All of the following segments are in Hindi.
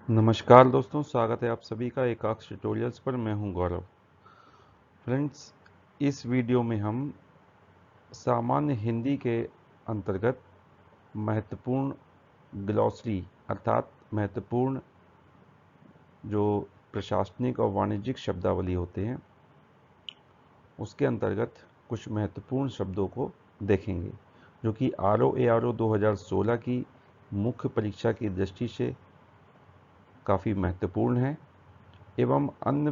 नमस्कार दोस्तों, स्वागत है आप सभी का एकाक्ष ट्यूटोरियल्स पर। मैं हूं गौरव। फ्रेंड्स, इस वीडियो में हम सामान्य हिंदी के अंतर्गत महत्वपूर्ण ग्लॉसरी अर्थात महत्वपूर्ण जो प्रशासनिक और वाणिज्यिक शब्दावली होते हैं उसके अंतर्गत कुछ महत्वपूर्ण शब्दों को देखेंगे जो कि RO ARO 2016 की मुख्य परीक्षा की दृष्टि से काफ़ी महत्वपूर्ण है एवं अन्य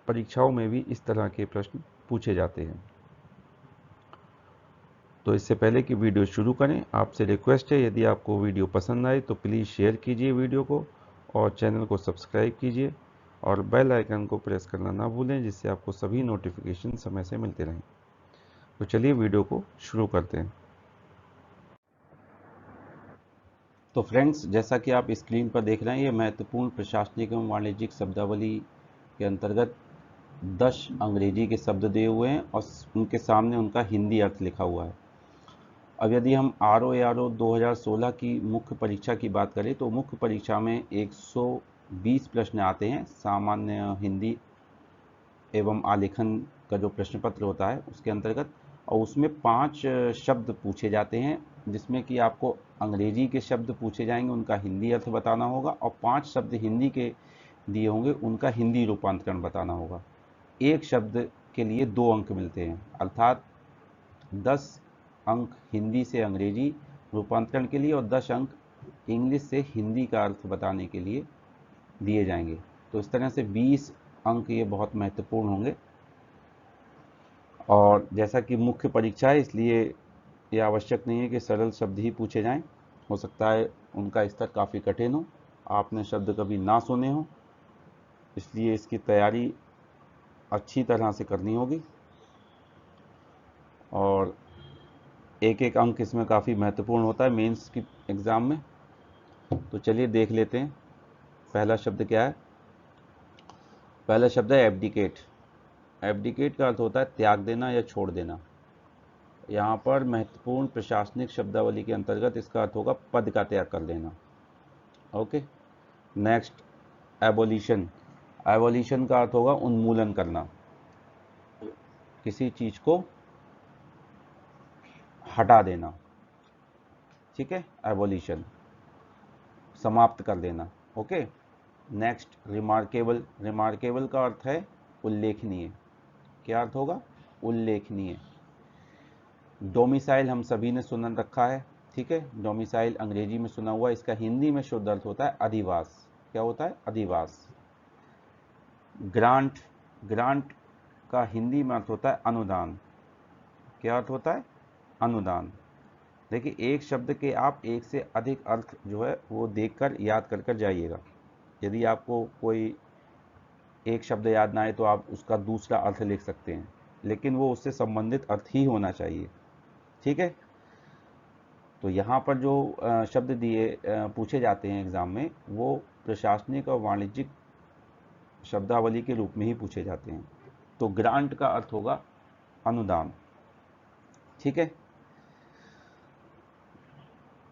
परीक्षाओं में भी इस तरह के प्रश्न पूछे जाते हैं। तो इससे पहले कि वीडियो शुरू करें, आपसे रिक्वेस्ट है, यदि आपको वीडियो पसंद आए तो प्लीज़ शेयर कीजिए वीडियो को और चैनल को सब्सक्राइब कीजिए और बेल आइकन को प्रेस करना ना भूलें, जिससे आपको सभी नोटिफिकेशन समय से मिलते रहें। तो चलिए वीडियो को शुरू करते हैं। तो फ्रेंड्स, जैसा कि आप स्क्रीन पर देख रहे हैं, ये महत्वपूर्ण प्रशासनिक एवं वाणिज्यिक शब्दावली के अंतर्गत 10 अंग्रेजी के शब्द दिए हुए हैं और उनके सामने उनका हिंदी अर्थ लिखा हुआ है। अब यदि हम RO ARO 2016 की मुख्य परीक्षा की बात करें तो मुख्य परीक्षा में 120 प्रश्न आते हैं सामान्य हिंदी एवं आलेखन का जो प्रश्न पत्र होता है उसके अंतर्गत, और उसमें 5 शब्द पूछे जाते हैं जिसमें कि आपको अंग्रेजी के शब्द पूछे जाएंगे, उनका हिंदी अर्थ बताना होगा, और 5 शब्द हिंदी के दिए होंगे, उनका हिंदी रूपांतरण बताना होगा। एक शब्द के लिए 2 अंक मिलते हैं, अर्थात 10 अंक हिंदी से अंग्रेजी रूपांतरण के लिए और 10 अंक इंग्लिश से हिंदी का अर्थ बताने के लिए दिए जाएंगे। तो इस तरह से 20 अंक ये बहुत महत्वपूर्ण होंगे। और जैसा कि मुख्य परीक्षा है, इसलिए ये आवश्यक नहीं है कि सरल शब्द ही पूछे जाएं। हो सकता है उनका स्तर काफ़ी कठिन हो, आपने शब्द कभी ना सुने हो, इसलिए इसकी तैयारी अच्छी तरह से करनी होगी और एक एक अंक इसमें काफ़ी महत्वपूर्ण होता है मेंस की एग्ज़ाम में। तो चलिए देख लेते हैं पहला शब्द क्या है। पहला शब्द है एब्डिकेट। एब्डिकेट का अर्थ होता है त्याग देना या छोड़ देना। यहाँ पर महत्वपूर्ण प्रशासनिक शब्दावली के अंतर्गत इसका अर्थ होगा पद का त्याग कर देना। Okay, next, abolition. एबोलिशन का अर्थ होगा उन्मूलन करना, किसी चीज को हटा देना। ठीक है, एबोलिशन, समाप्त कर देना। Okay, next, remarkable. रिमार्केबल का अर्थ है उल्लेखनीय। क्या अर्थ होगा? उल्लेखनीय। डोमिसाइल हम सभी ने सुन रखा है, ठीक है, डोमिसाइल अंग्रेजी में सुना हुआ, इसका हिंदी में शुद्ध अर्थ होता है अधिवास। क्या होता है? अधिवास। ग्रांट। ग्रांट का हिंदी में अर्थ होता है अनुदान। क्या अर्थ होता है? अनुदान। देखिए, एक शब्द के आप एक से अधिक अर्थ जो है वो देखकर याद कर कर जाइएगा। यदि आपको कोई एक शब्द याद ना आए तो आप उसका दूसरा अर्थ लिख सकते हैं, लेकिन वो उससे संबंधित अर्थ ही होना चाहिए। ठीक है, तो यहाँ पर जो शब्द दिए पूछे जाते हैं एग्जाम में, वो प्रशासनिक और वाणिज्यिक शब्दावली के रूप में ही पूछे जाते हैं। तो ग्रांट का अर्थ होगा अनुदान। ठीक है,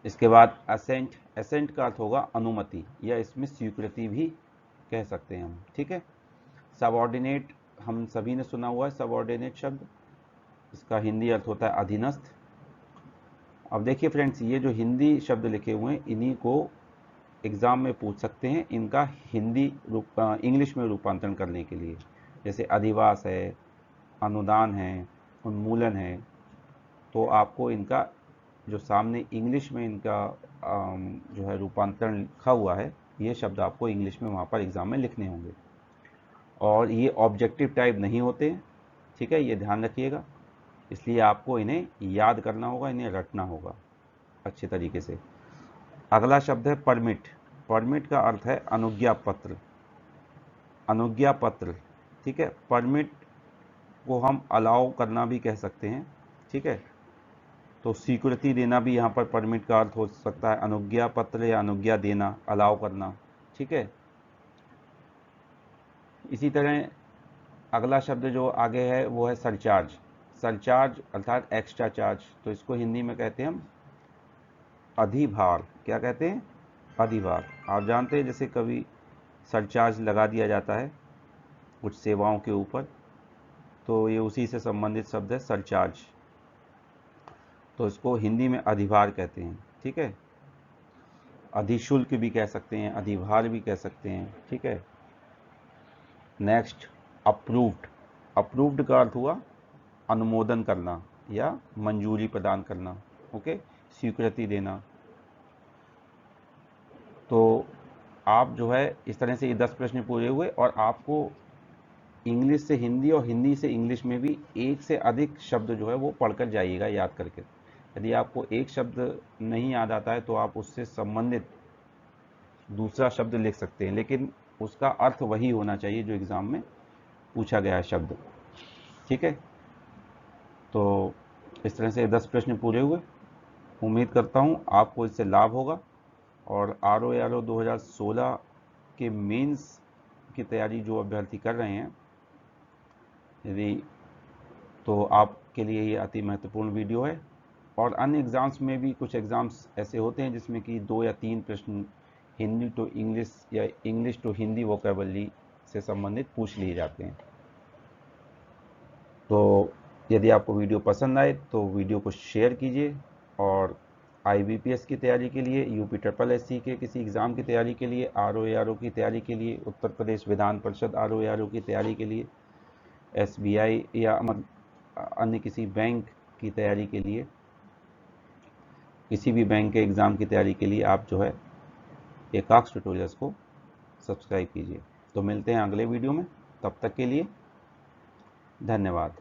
इसके बाद असेंट। असेंट का अर्थ होगा अनुमति या इसमें स्वीकृति भी कह सकते हैं हम। ठीक है, सबऑर्डिनेट हम सभी ने सुना हुआ है, सबऑर्डिनेट शब्द, इसका हिंदी अर्थ होता है अधीनस्थ। अब देखिए फ्रेंड्स, ये जो हिंदी शब्द लिखे हुए हैं इन्हीं को एग्जाम में पूछ सकते हैं, इनका हिंदी रूप इंग्लिश में रूपांतरण करने के लिए। जैसे अधिवास है, अनुदान है, उन्मूलन है, तो आपको इनका जो सामने इंग्लिश में इनका जो है रूपांतरण लिखा हुआ है, ये शब्द आपको इंग्लिश में वहाँ पर एग्ज़ाम में लिखने होंगे। और ये ऑब्जेक्टिव टाइप नहीं होते, ठीक है, ये ध्यान रखिएगा। इसलिए आपको इन्हें याद करना होगा, इन्हें रटना होगा अच्छे तरीके से। अगला शब्द है परमिट। परमिट का अर्थ है अनुज्ञा पत्र। अनुज्ञा पत्र, ठीक है, परमिट को हम अलाउ करना भी कह सकते हैं। ठीक है, तो स्वीकृति देना भी यहाँ पर परमिट का अर्थ हो सकता है, अनुज्ञा पत्र या अनुज्ञा देना, अलाउ करना। ठीक है, इसी तरह अगला शब्द जो आगे है वो है सरचार्ज। सरचार्ज अर्थात एक्स्ट्रा चार्ज, तो इसको हिंदी में कहते हैं हम अधिभार। क्या कहते हैं? अधिभार। आप जानते हैं जैसे कभी सरचार्ज लगा दिया जाता है कुछ सेवाओं के ऊपर, तो ये उसी से संबंधित शब्द है सरचार्ज, तो इसको हिंदी में अधिभार कहते हैं। ठीक है, अधिशुल्क भी कह सकते हैं, अधिभार भी कह सकते हैं। ठीक है, नेक्स्ट अप्रूव्ड। अप्रूव्ड का अर्थ हुआ अनुमोदन करना या मंजूरी प्रदान करना। ओके, स्वीकृति देना। तो आप जो है इस तरह से ये 10 प्रश्न पूरे हुए, और आपको इंग्लिश से हिंदी और हिंदी से इंग्लिश में भी एक से अधिक शब्द जो है वो पढ़कर जाइएगा याद करके। यदि आपको एक शब्द नहीं याद आता है तो आप उससे संबंधित दूसरा शब्द लिख सकते हैं, लेकिन उसका अर्थ वही होना चाहिए जो एग्ज़ाम में पूछा गया है शब्द। ठीक है, तो इस तरह से 10 प्रश्न पूरे हुए। उम्मीद करता हूँ आपको इससे लाभ होगा, और RO 2016 के मेंस की तैयारी जो अभ्यर्थी कर रहे हैं, यदि तो आपके लिए ये अति महत्वपूर्ण वीडियो है। और अन्य एग्ज़ाम्स में भी कुछ एग्ज़ाम्स ऐसे होते हैं जिसमें कि 2 या 3 प्रश्न हिंदी टू इंग्लिश या इंग्लिश टू हिंदी वोकेबलरी से संबंधित पूछ लिए जाते हैं। तो यदि आपको वीडियो पसंद आए तो वीडियो को शेयर कीजिए, और IBPS की तैयारी के लिए, UPSSC के किसी एग्ज़ाम की तैयारी के लिए, RO की तैयारी के लिए, उत्तर प्रदेश विधान परिषद RO की तैयारी के लिए, SBI या अन्य किसी बैंक की तैयारी के लिए, किसी भी बैंक के एग्ज़ाम की तैयारी के लिए आप जो है एकाक्ष ट्यूटोरियल्स को सब्सक्राइब कीजिए। तो मिलते हैं अगले वीडियो में, तब तक के लिए धन्यवाद।